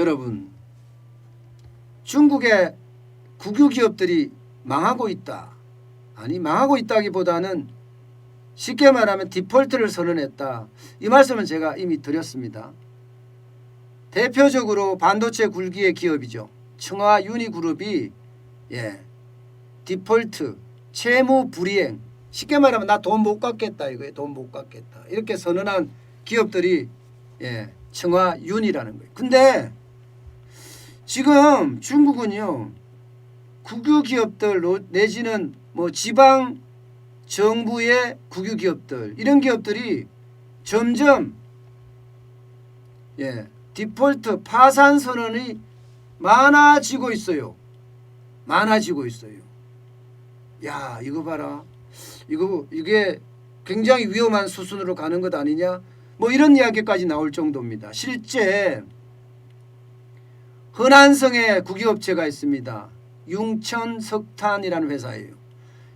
여러분, 중국의 국유 기업들이 망하고 있다. 아니, 망하고 있다기보다는 쉽게 말하면 디폴트를 선언했다. 이 말씀은 제가 이미 드렸습니다. 대표적으로 반도체 굴기의 기업이죠. 청화 유니그룹이 디폴트, 채무 불이행, 쉽게 말하면 나 돈 못 갚겠다 이거예요. 돈 못 갚겠다. 이렇게 선언한 기업들이 청화 윤이라는 거예요. 근데 지금 중국은요, 국유 기업들 내지는 뭐 지방 정부의 국유 기업들, 이런 기업들이 점점 디폴트 파산 선언이 많아지고 있어요. 많아지고 있어요. 야, 이거 봐라. 이게 굉장히 위험한 수순으로 가는 것 아니냐? 뭐 이런 이야기까지 나올 정도입니다. 실제 허난성에 국유업체가 있습니다. 융천석탄이라는 회사예요.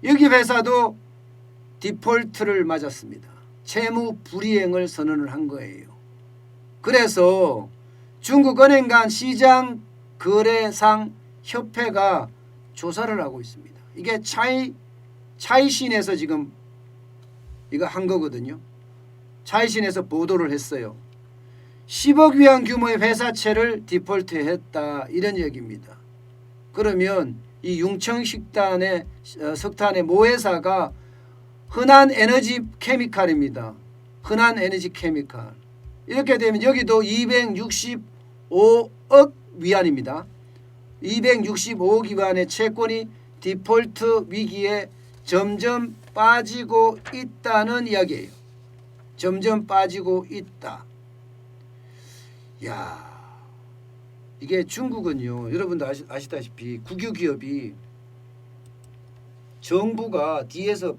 여기 회사도 디폴트를 맞았습니다. 채무 불이행을 선언을 한 거예요. 그래서 중국은행 간 시장거래상 협회가 조사를 하고 있습니다. 이게 차이신에서 지금 이거 한 거거든요. 차이신에서 보도를 했어요. 10억 위안 규모의 회사채를 디폴트했다, 이런 얘기입니다. 그러면 이 융천식단의 석탄의 모회사가 흔한에너지케미칼입니다. 흔한에너지케미칼. 이렇게 되면 여기도 265억 위안입니다. 265억 위안의 채권이 디폴트 위기에 점점 빠지고 있다는 이야기예요. 점점 빠지고 있다. 야, 이게 중국은요, 여러분도 아시다시피 국유 기업이 정부가 뒤에서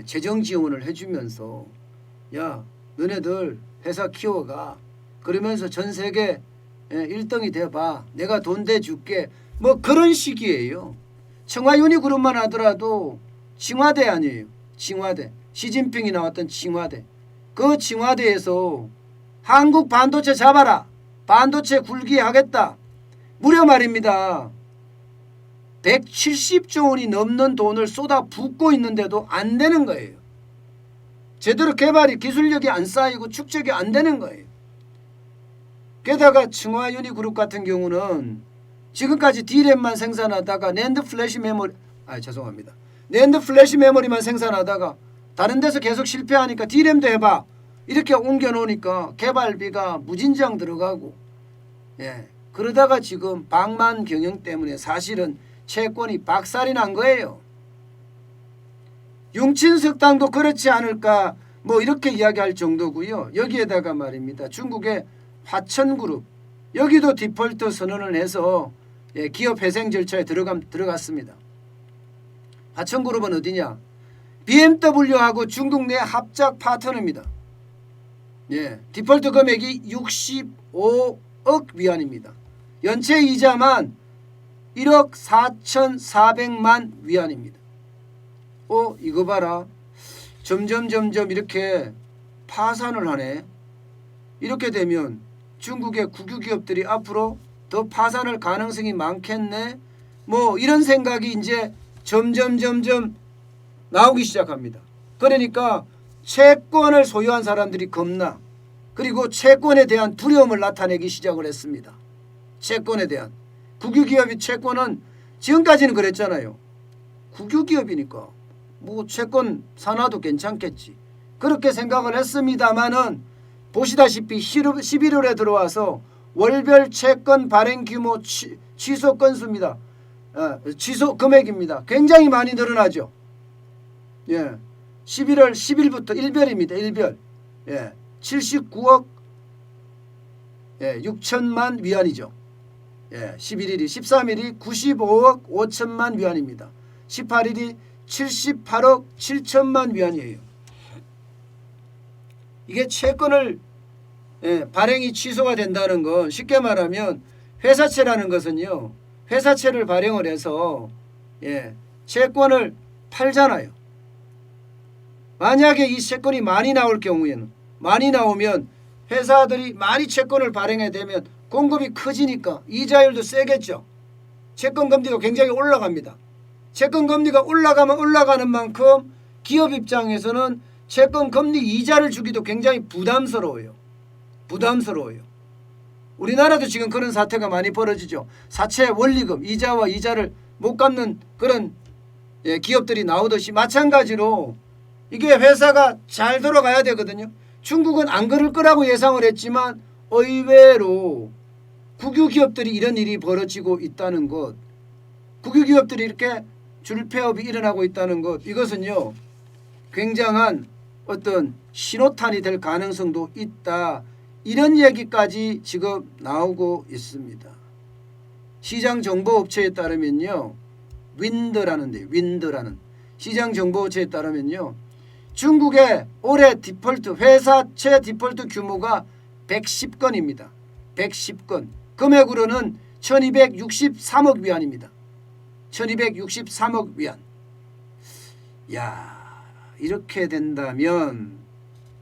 재정 지원을 해주면서 야, 너네들 회사 키워가, 그러면서 전 세계 1등이 돼봐, 내가 돈 대줄게, 뭐 그런 식이에요. 청화유니그룹만 하더라도 칭화대 아니에요. 칭화대. 시진핑이 나왔던 칭화대. 그 칭화대에서 한국 반도체 잡아라, 반도체 굴기 하겠다, 무려 말입니다 170조 원이 넘는 돈을 쏟아 붓고 있는데도 안 되는 거예요. 제대로 개발이, 기술력이 안 쌓이고 축적이 안 되는 거예요. 게다가 청화유니그룹 같은 경우는 지금까지 D램만 생산하다가 낸드 플래시 메모리만 생산하다가 다른 데서 계속 실패하니까 D램도 해봐, 이렇게 옮겨놓으니까 개발비가 무진장 들어가고, 그러다가 지금 방만 경영 때문에 사실은 채권이 박살이 난 거예요. 융친석탄도 그렇지 않을까, 뭐 이렇게 이야기할 정도고요. 여기에다가 말입니다, 중국의 화천그룹, 여기도 디폴트 선언을 해서 기업 회생 절차에 들어갔습니다. 화천그룹은 어디냐? BMW하고 중국 내 합작 파트너입니다. 디폴트 금액이 65억 위안입니다. 연체 이자만 1억 4,400만 위안입니다. 이거 봐라. 점점 이렇게 파산을 하네. 이렇게 되면 중국의 국유 기업들이 앞으로 더 파산할 가능성이 많겠네. 뭐 이런 생각이 이제 점점 나오기 시작합니다. 그러니까 채권을 소유한 사람들이 겁나, 그리고 채권에 대한 두려움을 나타내기 시작을 했습니다. 채권에 대한, 국유기업이 채권은 지금까지는 그랬잖아요. 국유기업이니까 뭐 채권 사놔도 괜찮겠지, 그렇게 생각을 했습니다마는 보시다시피 11월에 들어와서 월별 채권 발행 규모 취소 건수입니다. 취소 금액입니다. 굉장히 많이 늘어나죠. 11월 10일부터 일별입니다. 일별. 79억 6천만 위안이죠. 11일이, 13일이 95억 5천만 위안입니다. 18일이 78억 7천만 위안이에요. 이게 채권을 발행이 취소가 된다는 건, 쉽게 말하면 회사채라는 것은요, 회사채를 발행을 해서 채권을 팔잖아요. 만약에 이 채권이 많이 나올 경우에는, 많이 나오면 회사들이 많이 채권을 발행하게 되면 공급이 커지니까 이자율도 세겠죠. 채권 금리가 굉장히 올라갑니다. 채권 금리가 올라가면 올라가는 만큼 기업 입장에서는 채권 금리 이자를 주기도 굉장히 부담스러워요. 우리나라도 지금 그런 사태가 많이 벌어지죠. 사채 원리금 이자와 이자를 못 갚는 그런 기업들이 나오듯이 마찬가지로 이게 회사가 잘 돌아가야 되거든요. 중국은 안 그럴 거라고 예상을 했지만 의외로 국유 기업들이 이런 일이 벌어지고 있다는 것, 국유 기업들이 이렇게 줄폐업이 일어나고 있다는 것, 이것은요 굉장한 어떤 신호탄이 될 가능성도 있다. 이런 얘기까지 지금 나오고 있습니다. 시장정보업체에 따르면요, 윈드라는 시장정보업체에 따르면요, 중국의 올해 디폴트 회사채 디폴트 규모가 110건입니다. 110건. 금액으로는 1263억 위안입니다. 1263억 위안. 야, 이렇게 된다면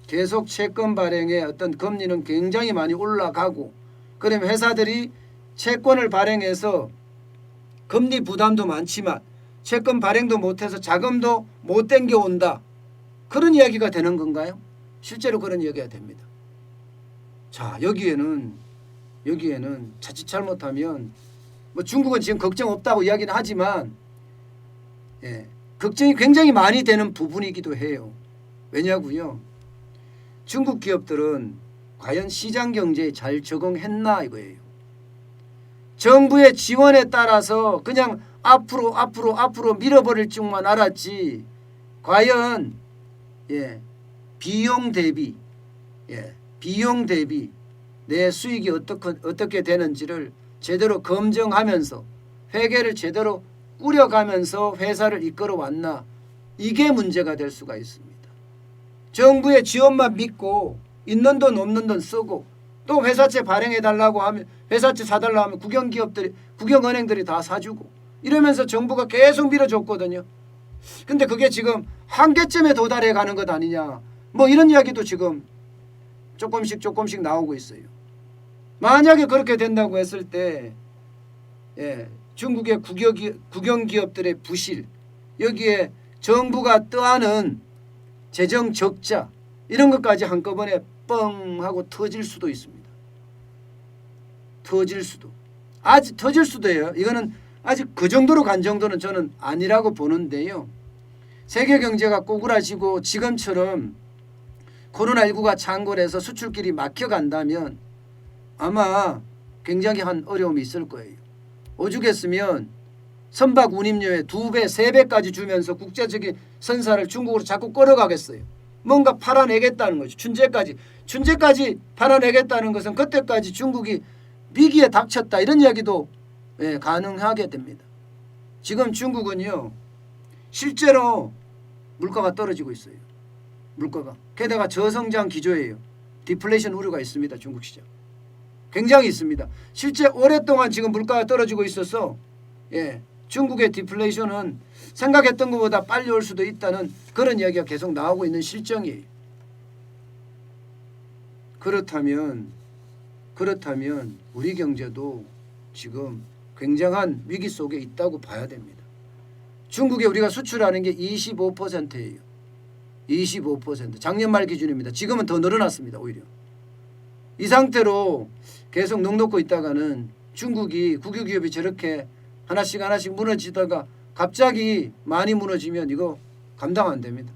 계속 채권 발행의 어떤 금리는 굉장히 많이 올라가고, 그러면 회사들이 채권을 발행해서 금리 부담도 많지만 채권 발행도 못해서 자금도 못 땡겨온다. 그런 이야기가 되는 건가요? 실제로 그런 이야기가 됩니다. 자, 여기에는 자칫 잘못하면 뭐 중국은 지금 걱정 없다고 이야기는 하지만 걱정이 굉장히 많이 되는 부분이기도 해요. 왜냐고요? 중국 기업들은 과연 시장 경제에 잘 적응했나 이거예요. 정부의 지원에 따라서 그냥 앞으로 밀어버릴 줄만 알았지, 과연 비용 대비 내 수익이 어떻게 되는지를 제대로 검증하면서 회계를 제대로 꾸려가면서 회사를 이끌어왔나, 이게 문제가 될 수가 있습니다. 정부의 지원만 믿고 있는 돈 없는 돈 쓰고 또 회사채 발행해달라고 하면, 회사채 사달라고 하면 국영은행들이 다 사주고 이러면서 정부가 계속 밀어줬거든요. 근데 그게 지금 한계점에 도달해 가는 것 아니냐, 뭐 이런 이야기도 지금 조금씩 나오고 있어요. 만약에 그렇게 된다고 했을 때 중국의 국영기업들의 부실, 여기에 정부가 떠안은 재정 적자, 이런 것까지 한꺼번에 뻥 하고 터질 수도 있습니다. 터질 수도 해요. 이거는 아직 그 정도로 간 정도는 저는 아니라고 보는데요. 세계 경제가 꼬꾸라지고 지금처럼 코로나19가 창궐해서 수출길이 막혀간다면 아마 굉장히 한 어려움이 있을 거예요. 오죽했으면 선박 운임료에 2배, 3배까지 주면서 국제적인 선사를 중국으로 자꾸 끌어가겠어요. 뭔가 팔아내겠다는 거죠. 춘제까지 팔아내겠다는 것은 그때까지 중국이 위기에 닥쳤다, 이런 이야기도 가능하게 됩니다. 지금 중국은요 실제로 물가가 떨어지고 있어요. 물가가. 게다가 저성장 기조예요. 디플레이션 우려가 있습니다. 중국 시장. 굉장히 있습니다. 실제 오랫동안 지금 물가가 떨어지고 있어서 중국의 디플레이션은 생각했던 것보다 빨리 올 수도 있다는 그런 이야기가 계속 나오고 있는 실정이에요. 그렇다면 우리 경제도 지금 굉장한 위기 속에 있다고 봐야 됩니다. 중국에 우리가 수출하는 게 25%예요. 25%. 작년 말 기준입니다. 지금은 더 늘어났습니다. 오히려. 이 상태로 계속 넉넉고 있다가는 중국이 국유기업이 저렇게 하나씩 무너지다가 갑자기 많이 무너지면 이거 감당 안 됩니다.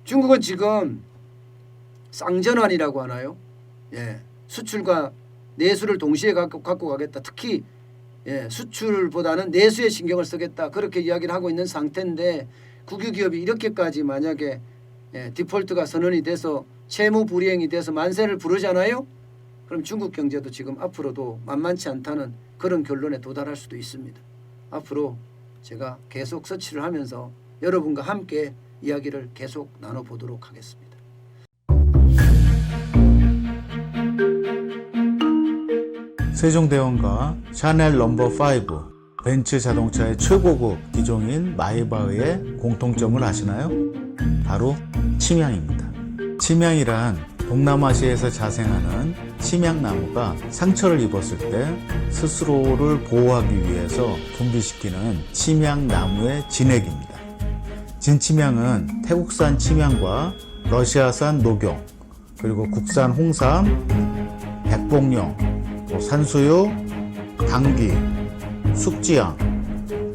중국은 지금 쌍전환이라고 하나요? 수출과 내수를 동시에 갖고 가겠다. 특히 수출보다는 내수에 신경을 쓰겠다. 그렇게 이야기를 하고 있는 상태인데, 국유기업이 이렇게까지 만약에 디폴트가 선언이 돼서 채무 불이행이 돼서 만세를 부르잖아요. 그럼 중국 경제도 지금 앞으로도 만만치 않다는 그런 결론에 도달할 수도 있습니다. 앞으로 제가 계속 서치를 하면서 여러분과 함께 이야기를 계속 나눠보도록 하겠습니다. 세종대왕과 샤넬 넘버5, 벤츠 자동차의 최고급 기종인 마이바흐의 공통점을 아시나요? 바로 침향입니다. 침향이란 동남아시아에서 자생하는 침향나무가 상처를 입었을 때 스스로를 보호하기 위해서 분비시키는 침향나무의 진액입니다. 진침향은 태국산 침향과 러시아산 녹용, 그리고 국산 홍삼, 백봉령, 산수유, 당귀, 숙지향,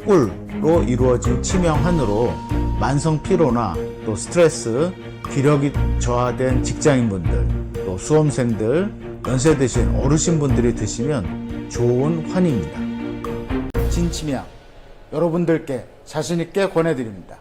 꿀로 이루어진 침향환으로 만성 피로나 또 스트레스, 기력이 저하된 직장인분들, 또 수험생들, 연세 드신 어르신분들이 드시면 좋은 환입니다. 진침향 여러분들께 자신있게 권해드립니다.